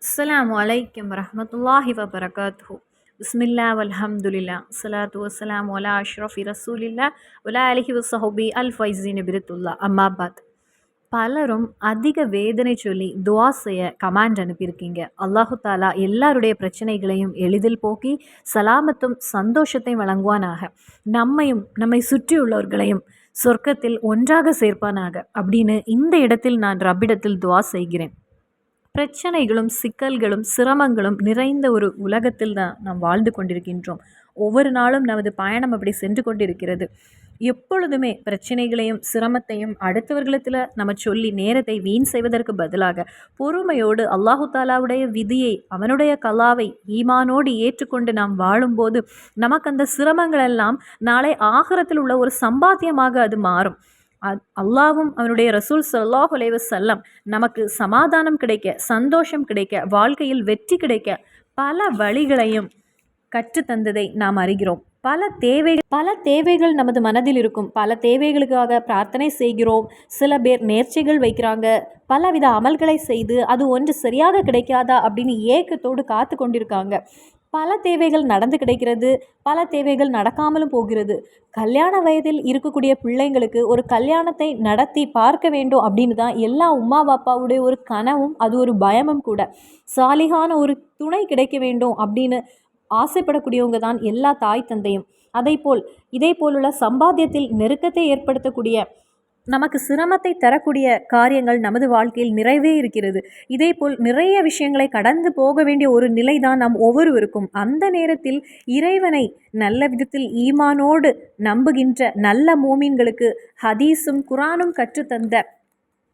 அஸ்ஸலாமு அலைக்கும் வரஹ்மத்துல்லாஹி வபரகாத்துஹு. பிஸ்மில்லா வல்ஹம்துலில்லா ஸலாத்து வஸ்ஸலாமு அலா அஷ்ரஃபி ரசூலில்லா வலா அலிஹி வஸஹபி அல் ஃபைஸின் பிரித்துல்லா அம்மாபாத். பலரும் அதிக வேதனை சொல்லி துவா செய்ய கமாண்ட் அனுப்பியிருக்கீங்க. அல்லாஹு தாலா எல்லாருடைய பிரச்சனைகளையும் எளிதில் போக்கி சலாமத்தும் சந்தோஷத்தையும் வழங்குவானாக. நம்மையும் நம்மை சுற்றியுள்ளவர்களையும் சொர்க்கத்தில் ஒன்றாக சேர்ப்பானாக அப்படின்னு இந்த இடத்தில் நான் ரப்பிடத்தில் துவா செய்கிறேன். பிரச்சனைகளும் சிக்கல்களும் சிரமங்களும் நிறைந்த ஒரு உலகத்தில் தான் நாம் வாழ்ந்து கொண்டிருக்கின்றோம். ஒவ்வொரு நாளும் நமது பயணம் அப்படி சென்று கொண்டிருக்கிறது. எப்பொழுதுமே பிரச்சனைகளையும் சிரமத்தையும் அடுத்தவர்களிடத்தில் நம்ம சொல்லி நேரத்தை வீண் செய்வதற்கு பதிலாக பொறுமையோடு அல்லாஹு தாலாவுடைய விதியை அவனுடைய கலாவை ஈமானோடு ஏற்றுக்கொண்டு நாம் வாழும்போது நமக்கு அந்த சிரமங்கள் எல்லாம் நாளை ஆகிரத்தில் உள்ள ஒரு சம்பாத்தியமாக அது மாறும். அல்லாவும் அவனுடைய ரசூல் ஸல்லல்லாஹு அலைஹி வஸல்லம் நமக்கு சமாதானம் கிடைக்க, சந்தோஷம் கிடைக்க, வாழ்க்கையில் வெற்றி கிடைக்க பல வழிகளையும் கற்றுத்தந்ததை நாம் அறிகிறோம். பல தேவைகள் நமது மனதில் இருக்கும். பல தேவைகளுக்காக பிரார்த்தனை செய்கிறோம். சில பேர் நேர்ச்சைகள் வைக்கிறாங்க. பலவித அமல்களை செய்து அது ஒன்று சரியாக கிடைக்காதா அப்படின்னு ஏக்கத்தோடு காத்து கொண்டிருக்காங்க. பல தேவைகள் நடந்து கிடைக்கிறது, பல தேவைகள் நடக்காமலும் போகிறது. கல்யாண வயதில் இருக்கக்கூடிய பிள்ளைங்களுக்கு ஒரு கல்யாணத்தை நடத்தி பார்க்க வேண்டும் அப்படின்னு தான் எல்லா உம்மா பாப்பாவுடைய ஒரு கனவும், அது ஒரு பயமும் கூட. சாலிகான ஒரு துணை கிடைக்க வேண்டும் அப்படின்னு ஆசைப்படக்கூடியவங்க தான் எல்லா தாய் தந்தையும். இதே போலுள்ள சம்பாத்தியத்தில் நெருக்கத்தை ஏற்படுத்தக்கூடிய, நமக்கு சிரமத்தை தரக்கூடிய காரியங்கள் நமது வாழ்க்கையில் நிறைவே இருக்கிறது. இதேபோல் நிறைய விஷயங்களை கடந்து போக வேண்டிய ஒரு நிலை தான் நாம் ஒவ்வொருவருக்கும். அந்த நேரத்தில் இறைவனை நல்ல விதத்தில் ஈமானோடு நம்புகின்ற நல்ல மூமின்களுக்கு ஹதீஸும் குரானும் கற்றுத்தந்த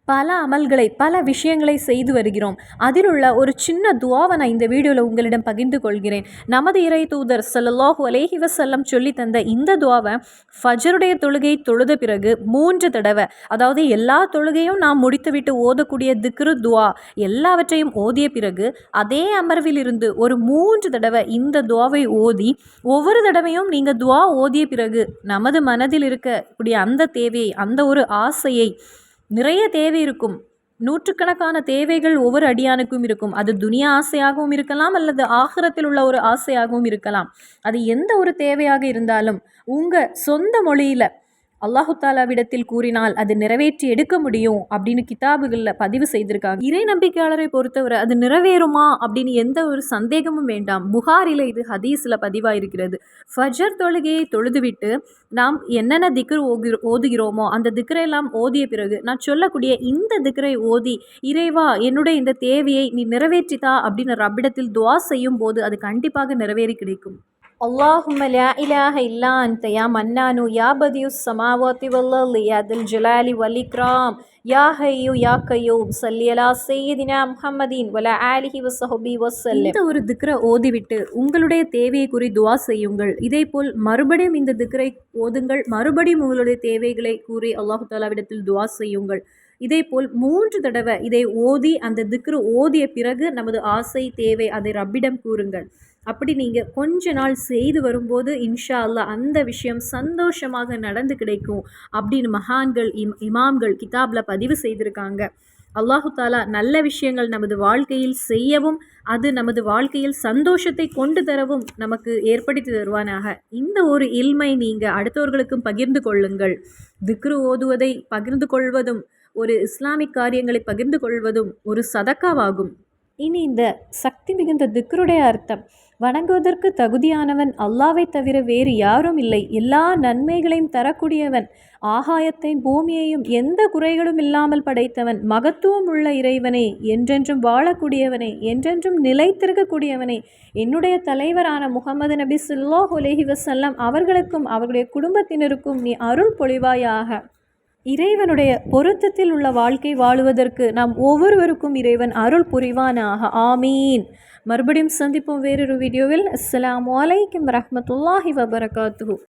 பல அமல்களை, பல விஷயங்களை செய்து வருகிறோம். அதில் உள்ள ஒரு சின்ன துவாவை நான் இந்த வீடியோவில் உங்களிடம் பகிர்ந்து கொள்கிறேன். நமது இறை தூதர் ஸல்லல்லாஹு அலைஹி வஸல்லம் சொல்லி தந்த இந்த துவாவை ஃபஜருடைய தொழுகை தொழுத பிறகு 3 தடவை, அதாவது எல்லா தொழுகையும் நாம் முடித்துவிட்டு ஓதக்கூடிய திக்ரு துவா எல்லாவற்றையும் ஓதிய பிறகு அதே அமர்வில் இருந்து ஒரு 3 தடவை இந்த துவாவை ஓதி, ஒவ்வொரு தடவையும் நீங்கள் துவா ஓதிய பிறகு நமது மனதில் இருக்கக்கூடிய அந்த தேவையை, அந்த ஒரு ஆசையை, நிறைய தேவை இருக்கும், நூற்றுக்கணக்கான தேவைகள் ஒவ்வொரு அடியானுக்கும் இருக்கும். அது துனியா ஆசையாகவும் இருக்கலாம், அல்லது ஆகிரத்தில் உள்ள ஒரு ஆசையாகவும் இருக்கலாம். அது எந்த ஒரு தேவையாக இருந்தாலும் உங்கள் சொந்த மொழியில் அல்லாஹு தாலாவிடத்தில் கூறினால் அது நிறைவேற்றி எடுக்க முடியும் அப்படின்னு கிதாபுகளில் பதிவு செய்திருக்காங்க. இறை நம்பிக்கையாளரை பொறுத்தவரை அது நிறைவேறுமா அப்படின்னு எந்த ஒரு சந்தேகமும் வேண்டாம். புகாரில் இது ஹதீஸில் பதிவாயிருக்கிறது. ஃபஜர் தொழுகையை தொழுதுவிட்டு நாம் என்னென்ன திக்ர் ஓதுகிறோமோ அந்த திக்ரையெல்லாம் ஓதிய பிறகு நான் சொல்லக்கூடிய இந்த திக்ரை ஓதி, இறைவா என்னுடைய இந்த தேவையை நீ நிறைவேற்றித்தா அப்படின்னு ரப்பிடத்தில் துவா செய்யும் போது அது கண்டிப்பாக நிறைவேறி கிடைக்கும். அல்லாஹும்ம லா இலாஹ இல்லா அன்த யா மன்னானு யா பதியுஸ் ஸமாவாத்தி வல் அர்தி யா தில் ஜலாலி வல் இக்ராம் யா ஹய்யு யா கய்யூம் ஸல்லி அலா சய்யிதினா முஹம்மதின் வலா ஆலிஹி வஸஹபி வஸல்லம். இந்த ஒரு திக்ரை ஓதிவிட்டு உங்களுடைய தேவையை கூறி துவா செய்யுங்கள். இதேபோல் மறுபடியும் இந்த திக்ரை ஓதுங்கள். மறுபடியும் உங்களுடைய தேவைகளை கூறி அல்லாஹு தாலாவிடத்தில் துவா செய்யுங்கள். இதேபோல் 3 தடவை இதை ஓதி, அந்த திக்ரு ஓதிய பிறகு நமது ஆசை தேவை அதை ரப்பிடம் கூறுங்கள். அப்படி நீங்கள் கொஞ்ச நாள் செய்து வரும்போது இன்ஷா அல்லாஹ் அந்த விஷயம் சந்தோஷமாக நடந்து கிடைக்கும் அப்படின்னு மகான்கள், இமாம்கள் கிதாபில் பதிவு செய்திருக்காங்க. அல்லாஹு தாலா நல்ல விஷயங்கள் நமது வாழ்க்கையில் செய்யவும், அது நமது வாழ்க்கையில் சந்தோஷத்தை கொண்டு தரவும் நமக்கு ஏற்படுத்தி தருவானாக. இந்த ஒரு இல்மை நீங்கள் அடுத்தவர்களுக்கும் பகிர்ந்து கொள்ளுங்கள். திக்ரு ஓதுவதை பகிர்ந்து கொள்வதும், ஒரு இஸ்லாமிக் காரியங்களை பகிர்ந்து கொள்வதும் ஒரு சதக்காவாகும். இனி இந்த சக்தி மிகுந்த திக்ருடைய அர்த்தம்: வணங்குவதற்கு தகுதியானவன் அல்லாவை தவிர வேறு யாரும் இல்லை. எல்லா நன்மைகளையும் தரக்கூடியவன், ஆகாயத்தையும் பூமியையும் எந்த குறைகளும் இல்லாமல் படைத்தவன், மகத்துவம் உள்ள இறைவனே, என்றென்றும் வாழக்கூடியவனே, என்றென்றும் நிலைத்திருக்கக்கூடியவனே, என்னுடைய தலைவரான முஹம்மது நபி ஸல்லல்லாஹு அலைஹி வஸல்லம் அவர்களுக்கும் அவர்களுடைய குடும்பத்தினருக்கும் நீ அருள் பொழிவாயாக. இறைவனுடைய பொருத்தத்தில் உள்ள வாழ்க்கை வாழுவதற்கு நாம் ஒவ்வொருவருக்கும் இறைவன் அருள் புரிவானாக. ஆமீன். மறுபடியும் சந்திப்போம் வேறொரு வீடியோவில். அஸ்ஸலாமு அலைக்கும் வரஹ்மத்துல்லாஹி வபரகாத்துஹு.